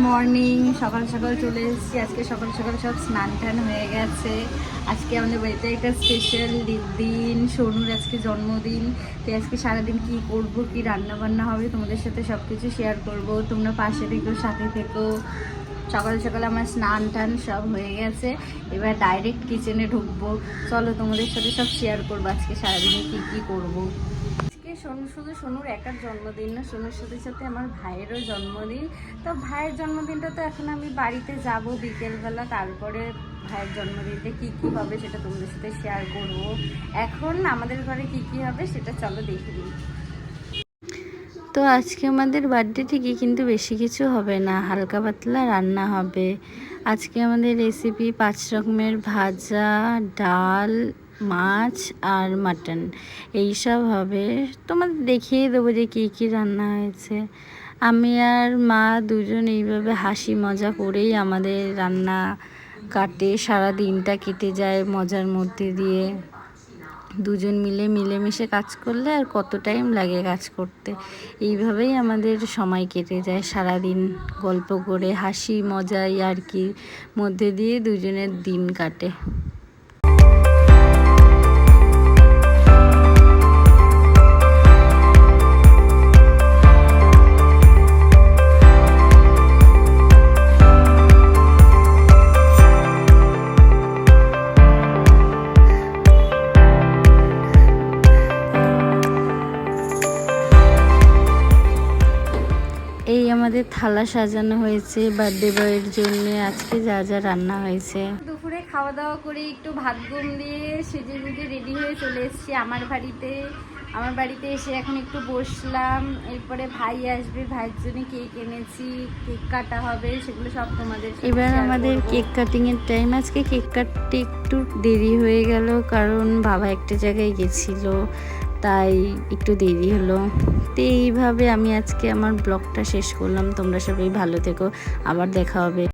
Morning. সকাল সকাল চলে এসেছি। আজকে সকাল সকাল সব স্নান টান হয়ে গেছে। আজকে আমাদের বাড়িতে একটা স্পেশাল দিন, সোনুর আজকে জন্মদিন। তো আজকে সারাদিন কি করব, কি রান্না বান্না হবে তোমাদের সাথে সব কিছু শেয়ার করব। তোমরা পাশে থেকো, সাথে থেকো। সকাল সকাল আমার স্নান টান সব হয়ে গেছে, এবার ডাইরেক্ট কিচেনে ঢুকবো। চলো তোমাদের সাথে সব শেয়ার করবো আজকে সারাদিনে কি কি করব। সোনু শুধু সোনুর একার জন্মদিন না, সোনুর সাথে সাথে আমার ভাইয়েরও জন্মদিন। তো ভাইয়ের জন্মদিনটা তো এখন আমি বাড়িতে যাব বিকেলবেলা, তারপরে ভাইয়ের জন্মদিনটা কি কি হবে সেটা তোমাদের সাথে শেয়ার করব। এখন আমাদের ঘরে কি কি হবে সেটা চলো দেখে নিই। তো আজকে আমাদের বার্থডে ঠিকই, কিন্তু বেশি কিছু হবে না, হালকা পাতলা রান্না হবে। আজকে আমাদের রেসিপি 5 রকমের ভাজা, ডাল, মাছ আর মাটন এইসব হবে। তোমাদের দেখিয়ে দেবো যে কী কী রান্না হয়েছে। আমি আর মা দুজন এইভাবে হাসি মজা করেই আমাদের রান্না কাটে, সারা দিনটা কেটে যায় মজার মধ্যে দিয়ে। দুজন মিলে মিলেমিশে কাজ করলে আর কত টাইম লাগে কাজ করতে। এইভাবেই আমাদের সময় কেটে যায় সারাদিন, গল্প করে হাসি মজা আর কি মধ্যে দিয়ে দুজনের দিন কাটে। এই আমাদের থালা সাজানো হয়েছে বার্থডে বয়ের জন্য। আজকে যা যা রান্না হয়েছে, দুপুরে খাওয়া দাওয়া করে একটু ভাত ঘুম দিয়ে সেজে গুজে রেডি হয়ে চলে এসেছি আমার বাড়িতে এসে এখন একটু বসলাম। এরপরে ভাই আসবে, ভাইয়ের জন্য কেক এনেছি, কেক কাটা হবে, সেগুলো সব তোমাদের। এবার আমাদের কেক কাটিংয়ের টাইম। আজকে কেক কাটতে একটু দেরি হয়ে গেল, কারণ বাবা একটা জায়গায় গেছিলো, তাই একটু দেরি হলো। তো এইভাবে আমি আজকে আমার ব্লগটা শেষ করলাম। তোমরা সবাই ভালো থেকো, আবার দেখা হবে।